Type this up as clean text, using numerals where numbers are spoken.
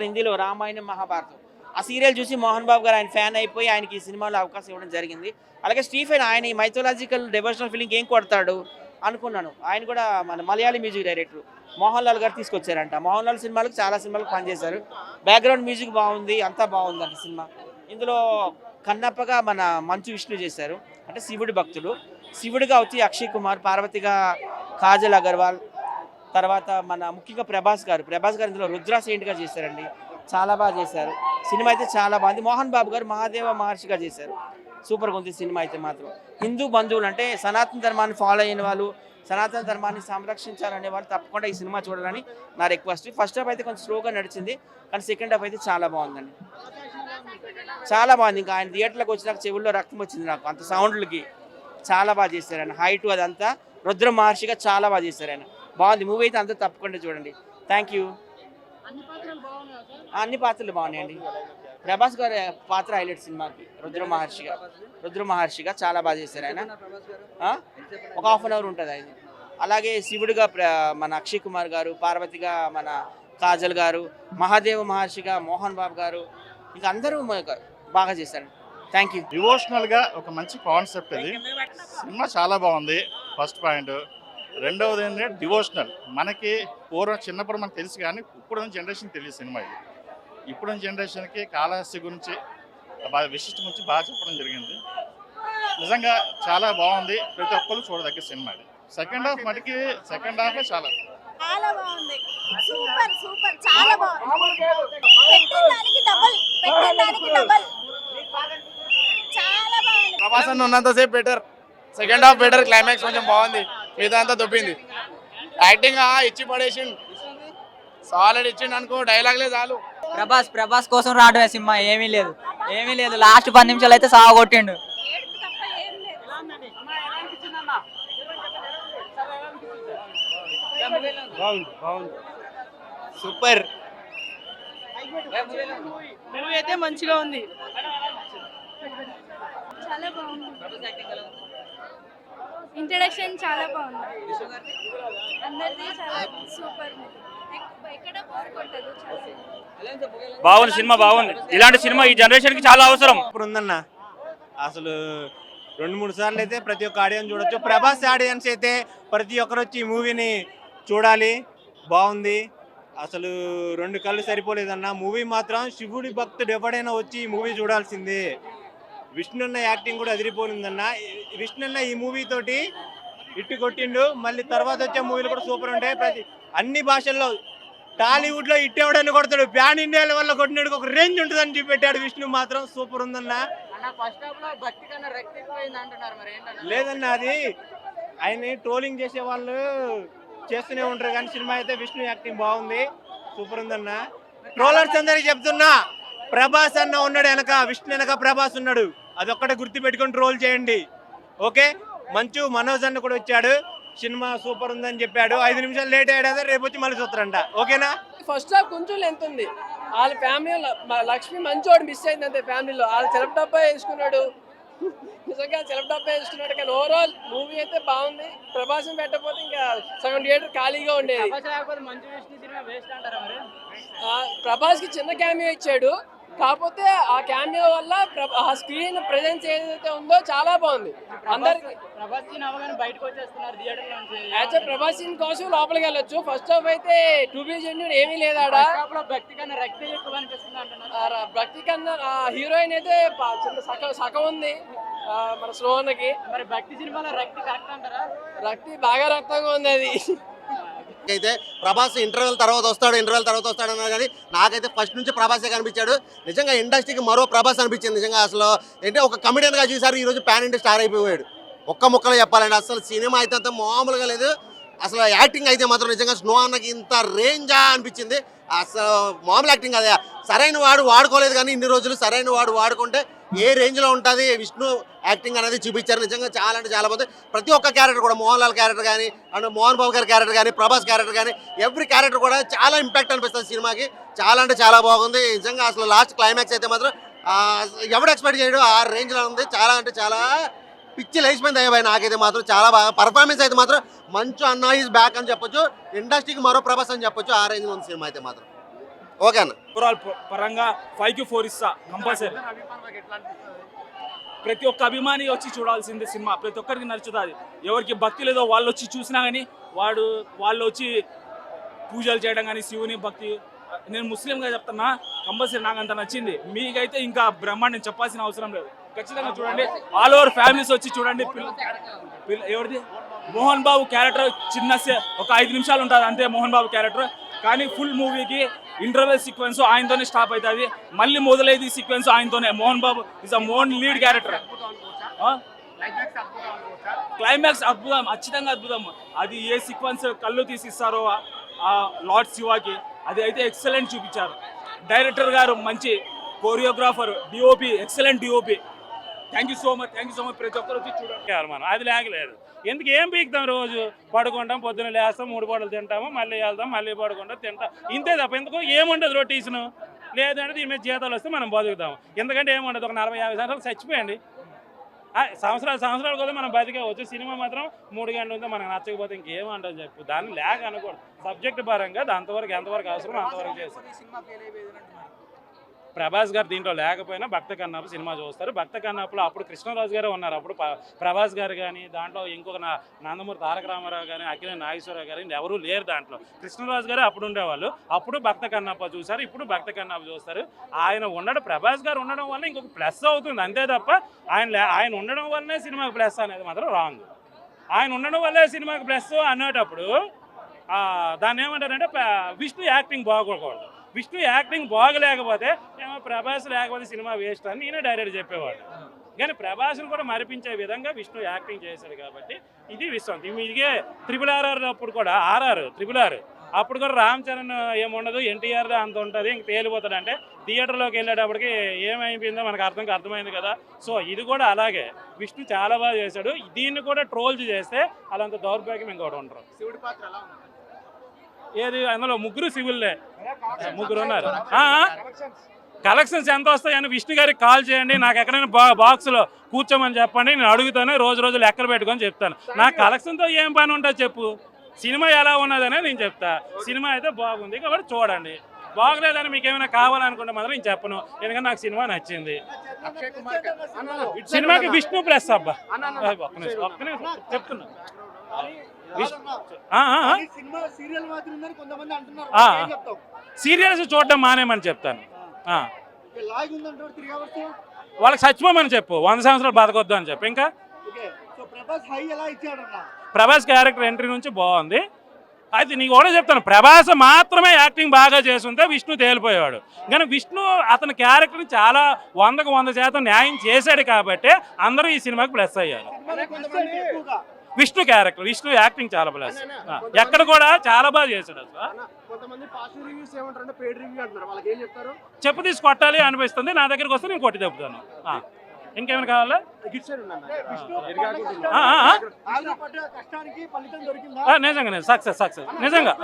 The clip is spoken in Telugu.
హిందీలో రామాయణం మహాభారతం ఆ సీరియల్ చూసి మోహన్ బాబు గారు ఆయన ఫ్యాన్ అయిపోయి ఆయనకి ఈ సినిమాలో అవకాశం ఇవ్వడం జరిగింది. అలాగే స్టీఫెన్ ఆయన ఈ మైథలాజికల్ డెవోషనల్ ఫీలింగ్ ఏం కొడతాడు అనుకున్నాను. ఆయన కూడా మన మలయాళీ మ్యూజిక్ డైరెక్టర్ మోహన్ లాల్ గారు తీసుకొచ్చారంట. మోహన్ లాల్ సినిమాలకు చాలా సినిమాలకు పనిచేశారు. బ్యాక్గ్రౌండ్ మ్యూజిక్ బాగుంది, అంతా బాగుందంట సినిమా. ఇందులో కన్నప్పగా మన మంచు విష్ణు చేశారు, అంటే శివుడి భక్తుడు. శివుడిగా వచ్చి అక్షయ్ కుమార్, పార్వతిగా కాజల్ అగర్వాల్, తర్వాత మన ముఖ్యంగా ప్రభాస్ గారు ఇందులో రుద్రా సెయింట్గా చేశారండి. చాలా బాగా చేశారు. సినిమా అయితే చాలా బాగుంది. మోహన్ బాబు గారు మహాదేవ మహర్షిగా చేశారు. సూపర్గా ఉంది సినిమా అయితే మాత్రం. హిందూ బంధువులు అంటే సనాతన ధర్మాన్ని ఫాలో అయిన వాళ్ళు, సనాతన ధర్మాన్ని సంరక్షించాలనే వాళ్ళు తప్పకుండా ఈ సినిమా చూడాలని నా రిక్వెస్ట్. ఫస్ట్ హాఫ్ అయితే కొంచెం స్లోగా నడిచింది, కానీ సెకండ్ హాఫ్ అయితే చాలా బాగుందండి. చాలా బాగుంది. ఇంకా ఆయన థియేటర్లోకి వచ్చినాక చెవుల్లో రక్తం వచ్చింది నాకు, అంత సౌండ్లకి. చాలా బాగా చేశారు ఆయన. హైట్ అదంతా రుద్ర మహర్షిగా చాలా బాగా చేశారు ఆయన. బాగుంది మూవీ అయితే, అంతా తప్పకుండా చూడండి. Thank you. అన్ని పాత్రలు బాగున్నాయండి. ప్రభాస్ గారి పాత్ర హైలైట్ సినిమాకి. రుద్ర మహర్షిగా చాలా బాగా చేశారు ఆయన. ఒక హాఫ్ అన్ అవర్ ఉంటుంది ఆయన. అలాగే శివుడిగా మన అక్షయ్ కుమార్ గారు, పార్వతిగా మన కాజల్ గారు, మహాదేవ మహర్షిగా మోహన్ బాబు గారు, ఇంకా అందరూ బాగా చేశారు. Thank you. డివోషనల్గా ఒక మంచి కాన్సెప్ట్ ఇది. సినిమా చాలా బాగుంది. First point. రెండవది ఏంటంటే డివోషనల్. మనకి పూర్వం చిన్నప్పుడు మనకు తెలుసు, కానీ ఇప్పుడున్న జనరేషన్ తెలియదు సినిమా ఇది. ఇప్పుడున్న జనరేషన్కి కాళహస్తి గురించి బాగా విశిష్ట గురించి బాగా చెప్పడం జరిగింది. నిజంగా చాలా బాగుంది. ప్రతి ఒక్కరు చూడదగ్గ సినిమా ఇది. సెకండ్ హాఫ్ మటుకి చాలా చాలా బాగుంది. సూపర్ సూపర్ చాలా బాగుంది. పెట్టడానికి డబుల్ చాలా బాగుంది. ప్రభాస్ అన్న ఉన్నంతసేపు better, second half better, climax కొంచెం బాగుంది, మిగతా అంతా దొబ్బింది. యాక్టింగ్ ఇచ్చి పడేసిండు, సాలిడ్ ఇచ్చిండు అనుకో, డైలాగ్లే చాలు. ప్రభాస్ కోసం రావడమే సినిమా, ఏమీ లేదు. లాస్ట్ 10 నిమిషాలు అయితే సాగు కొట్టిండు. సూపర్ మూవీ అయితే మంచిగా ఉంది. చాలా బాగుంది. ఇంట్రడక్షన్ చాలా బాగుంది. అందరిది చాలా సూపర్. ఎక్కడ బోర్ కొట్టదు. బాగుంది సినిమా, బాగుంది. ఇలాంటి సినిమా ఈ జనరేషన్ కి చాలా అవసరం. ఇప్పుడు ఉందన్న, అసలు 2-3 సార్లు అయితే ప్రతి ఒక్క ఆడియన్స్ చూడొచ్చు. ప్రభాస్ ఆడియన్స్ అయితే ప్రతి ఒక్కరు వచ్చి ఈ మూవీని చూడాలి. బాగుంది, అసలు 2 కళ్ళు సరిపోలేదన్న. మూవీ మాత్రం శివుడి భక్తుడు ఎవడైనా వచ్చి ఈ మూవీ చూడాల్సిందే. విష్ణున్న యాక్టింగ్ కూడా అదిరిపోయిందన్న. విష్ణున్న ఈ మూవీ తోటి ఇట్టు కొట్టిండు. మళ్ళీ తర్వాత వచ్చే మూవీలు కూడా సూపర్ ఉంటాయి. అన్ని భాషల్లో టాలీవుడ్ లో ఇట్టేవడని కొడతాడు, ప్యాన్ ఇండియా వల్ల కొట్టినాడు ఒక రేంజ్ ఉంటుందని చూపెట్టాడు. విష్ణు మాత్రం సూపర్ ఉందన్న. లేదన్న, అది ఆయన ట్రోలింగ్ చేసే వాళ్ళు చేస్తూనే ఉంటారు, కానీ సినిమా అయితే విష్ణు యాక్టింగ్ బాగుంది, సూపర్ ఉందన్న. ట్రోలర్స్ అందరికి చెప్తున్నా, ప్రభాస్ అన్న ఉన్నాడు వెనక, విష్ణు వెనక ప్రభాస్ ఉన్నాడు, అదొక్కటే గుర్తు పెట్టుకొని ట్రోల్ చేయండి. ఓకే, మంచు మనోజ్ అన్న కూడా వచ్చాడు, సినిమా సూపర్ ఉందని చెప్పాడు. 5 నిమిషాలు లేట్ అయ్యాడు, రేపు వచ్చి మళ్ళీ చూస్తారంట. ఓకేనా? ఫస్ట్ హాఫ్ కొంచెం లెంత్ ఉంది. వాళ్ళ ఫ్యామిలీలో లక్ష్మి మంచోడు మిస్ అయింది అంతే. ఫ్యామిలీలో వాళ్ళు సెల్ఫ్ డబ్బా వేసుకున్నాడు, నిజంగా సెల్ఫ్ డబ్బా వేసుకున్నాడు. కానీ ఓవరాల్ మూవీ అయితే బాగుంది. ప్రభాసం పెట్టకపోతే ఇంకా సగం థియేటర్ ఖాళీగా ఉండేది. ప్రభాస్ కి చిన్న క్యామియో ఇచ్చాడు, కాకపోతే ఆ క్యామియో వల్ల ఆ స్క్రీన్ ప్రెజెన్స్ ఏదైతే ఉందో చాలా బాగుంది. అందరికి ప్రభాస్ సీన్ కోసం లోపలికి వెళ్ళొచ్చు. ఫస్ట్ హాఫ్ అయితే టు బి జెన్యూన్ ఏమీ లేదా. భక్తి కన్నా హీరోయిన్ అయితే సగం ఉంది మన స్లోనకి. మరి భక్తి సినిమాలో రక్తి బాగా రక్తంగా ఉంది. అది అయితే ప్రభాస్ ఇంటర్వెల్ తర్వాత వస్తాడు అన్నారు, కానీ నాకైతే ఫస్ట్ నుంచి ప్రభాసే కనిపించాడు. నిజంగా ఇండస్ట్రీకి మరో ప్రభాస్ అనిపించింది. నిజంగా అసలు ఏంటంటే ఒక కమెడియన్గా చూసారు, ఈరోజు ప్యాన్ ఇండియా స్టార్ అయిపోయాడు. ఒక్క ముక్కలో చెప్పాలండి, అసలు సినిమా అయితే అంత మామూలుగా లేదు. అసలు యాక్టింగ్ అయితే మాత్రం నిజంగా స్నో అన్నకి ఇంత రేంజా అనిపించింది. అసలు మామూలు యాక్టింగ్ అదే, సరైన వాడు వాడుకోలేదు, కానీ ఇన్ని రోజులు సరైన వాడు వాడుకుంటే ఏ రేంజ్లో ఉంటుంది విష్ణు యాక్టింగ్ అనేది చూపించారు. నిజంగా చాలా అంటే చాలా బాగుంది. ప్రతి ఒక్క క్యారెక్టర్ కూడా, మోహన్ లాల్ క్యారెక్టర్ కానీ, అండ్ మోహన్ బాబు గారి క్యారెక్టర్ కానీ, ప్రభాస్ క్యారెక్టర్ కానీ, ఎవ్రీ క్యారెక్టర్ కూడా చాలా ఇంపాక్ట్ అనిపిస్తుంది సినిమాకి. చాలా అంటే చాలా బాగుంది నిజంగా. అసలు లాస్ట్ క్లైమాక్స్ అయితే మాత్రం ఎవడు ఎక్స్పెక్ట్ చేయడు ఆ రేంజ్లో ఉంది. చాలా అంటే చాలా పిచ్చి లేచిపోయింది అయ్యాయి నాకైతే మాత్రం. చాలా బాగా పర్ఫార్మెన్స్ అయితే మాత్రం మంచు అన్న ఈజ్ బ్యాక్ అని చెప్పొచ్చు. ఇండస్ట్రీకి మరో ప్రభాస్ అని చెప్పొచ్చు, ఆ రేంజ్లో ఉంది సినిమా అయితే మాత్రం. ఓకే అన్న. ఓవరాల్ పరంగా 5కి 4 ఇస్తా కంపల్సరీ. ప్రతి ఒక్క అభిమాని వచ్చి చూడాల్సిందే సినిమా, ప్రతి ఒక్కరికి నచ్చుతుంది. ఎవరికి భక్తి లేదో వాళ్ళు వచ్చి చూసినా కానీ వాళ్ళు వచ్చి పూజలు చేయడం కానీ శివుని భక్తి, నేను ముస్లింగా చెప్తున్నా, కంపల్సరీ నాకు అంత నచ్చింది. మీకైతే ఇంకా బ్రహ్మాండం చెప్పాల్సిన అవసరం లేదు, ఖచ్చితంగా చూడండి. ఆల్ ఓవర్ ఫ్యామిలీస్ వచ్చి చూడండి. ఎవరిది మోహన్ బాబు క్యారెక్టర్ చిన్న ఒక 5 నిమిషాలు ఉంటుంది అంతే మోహన్ బాబు క్యారెక్టర్, కానీ ఫుల్ మూవీకి ఇంటర్వెల్ సీక్వెన్స్ ఆయనతోనే స్టాప్ అవుతుంది, మళ్ళీ మొదలైంది సీక్వెన్స్ ఆయనతోనే. Mohan Babu is a Mohan lead character. Climax అద్భుతం, ఖచ్చితంగా అద్భుతం. అది ఏ సీక్వెన్స్ కళ్ళు తీసిస్తారో ఆ లార్డ్ శివాకి, అది అయితే ఎక్సలెంట్ చూపించారు. డైరెక్టర్ గారు మంచి, choreographer, DOP excellent DOP. Thank you so much, ప్రతి ఒక్కరు వచ్చి చూడండి. మనం అది లేకలేదు, ఎందుకు ఏం పీకుతాం? రోజు పడుకుంటాం, పొద్దున్న లేస్తాం, 3 పూటలు తింటాము, మళ్ళీ వెళ్తాం, మళ్ళీ పడుకుంటాం, తింటాం, ఇంతే తప్ప ఎందుకు ఏముండదు రొటీషన్. లేదంటే దీని మీద జీతాలు వస్తే మనం బతుకుతాం, ఎందుకంటే ఏముండదు. ఒక 40-50 సంవత్సరాలు చచ్చిపోయండి, సంవత్సరాలు కూడా మనం బతికేవచ్చు. సినిమా మాత్రం 3 గంటలు ఉంటే మనకు నచ్చకపోతే ఇంకేమంటాం చెప్పు. దాన్ని లేక అనకూడదు, సబ్జెక్ట్ పరంగా అంతవరకు ఎంతవరకు అవసరం అంతవరకు చేస్తాం. ప్రభాస్ గారు దీంట్లో లేకపోయినా భక్త కన్నప్ప సినిమా చూస్తారు. భక్త కన్నప్పలో అప్పుడు కృష్ణరాజు గారే ఉన్నారు, అప్పుడు ప్రభాస్ గారు కానీ, దాంట్లో ఇంకొక నందమూరి తారక రామారావు కానీ, అక్కినేని నాగేశ్వరరావు గారు ఎవరూ లేరు దాంట్లో. కృష్ణరాజు గారే అప్పుడు ఉండేవాళ్ళు, అప్పుడు భక్త కన్నప్ప చూశారు, ఇప్పుడు భక్త కన్నప్ప చూస్తారు. ఆయన ఉండడం, ప్రభాస్ గారు ఉండడం వల్ల ఇంకొక ప్లస్ అవుతుంది అంతే తప్ప ఆయన ఉండడం వల్లనే సినిమాకి ప్లస్ అనేది మాత్రం రాంగ్. ఆయన ఉండడం వల్లే సినిమాకి ప్లస్ అనేటప్పుడు దాన్ని ఏమంటారంటే విష్ణు యాక్టింగ్ బాగోకూడదు. విష్ణు యాక్టింగ్ బాగలేకపోతే ఏమో ప్రభాస్ లేకపోతే సినిమా వేస్ట్ అని నేనే డైరెక్ట్ చెప్పేవాడు. కానీ ప్రభాస్ని కూడా మరిపించే విధంగా విష్ణు యాక్టింగ్ చేశాడు కాబట్టి ఇది విశ్వం. ఇదిగే RRR అప్పుడు కూడా RRR అప్పుడు కూడా రామ్ చరణ్ ఏముండదు, ఎన్టీఆర్లో అంత ఉంటుంది, ఇంక తేలిపోతాడు. అంటే థియేటర్లోకి వెళ్ళేటప్పటికి ఏమైపోయిందో మనకు అర్థమైంది కదా. సో ఇది కూడా అలాగే విష్ణు చాలా బాగా చేశాడు. దీన్ని కూడా ట్రోల్ చేస్తే అలాంత దౌర్భాగ్యం ఇంకోటి ఉంటారు. శివుడి పాత్ర ఎలా ఉంది? ఏది అందులో 3 సివిల్లే, 3 ఉన్నారు. కలెక్షన్స్ ఎంత వస్తాయని విష్ణు గారికి కాల్ చేయండి, నాకు ఎక్కడైనా బాక్స్లో కూర్చోమని చెప్పండి, నేను అడుగుతాను, రోజు లెక్కలు పెట్టుకొని చెప్తాను. నా కలెక్షన్తో ఏం పని ఉంటుంది చెప్పు. సినిమా ఎలా ఉన్నదనే నేను చెప్తా. సినిమా అయితే బాగుంది కాబట్టి చూడండి, బాగలేదని మీకు ఏమైనా కావాలనుకుంటే మాత్రం నేను చెప్పను, ఎందుకంటే నాకు సినిమా నచ్చింది. సినిమాకి విష్ణు ప్లస్ అబ్బా. ఒక్క నిమిషం చెప్తున్నా. సీరియల్స్ చూడడం మానేమని చెప్తాను. వాళ్ళకి చచ్చిపోమని చెప్పు, 100 సంవత్సరాలు బతకొద్దు అని చెప్పు. ఇంకా ప్రభాస్ క్యారెక్టర్ ఎంట్రీ నుంచి బాగుంది. అయితే నీకు కూడా చెప్తాను, ప్రభాస్ మాత్రమే యాక్టింగ్ బాగా చేస్తుంటే విష్ణు తేలిపోయేవాడు. కానీ విష్ణు అతని క్యారెక్టర్ని చాలా 100కు 100% న్యాయం చేశాడు కాబట్టి అందరూ ఈ సినిమాకి ప్లస్ అయ్యారు. విష్ణు క్యారెక్టర్, విష్ణు యాక్టింగ్ చాలా ప్లస్, ఎక్కడ కూడా చాలా బాగా చేశాడు. అసలు చెప్పు తీసి కొట్టాలి అనిపిస్తుంది, నా దగ్గరికి వస్తే నేను కొట్టి చెప్తాను. ఇంకేమైనా కావాలా? నిజంగానే సక్సెస్ నిజంగా.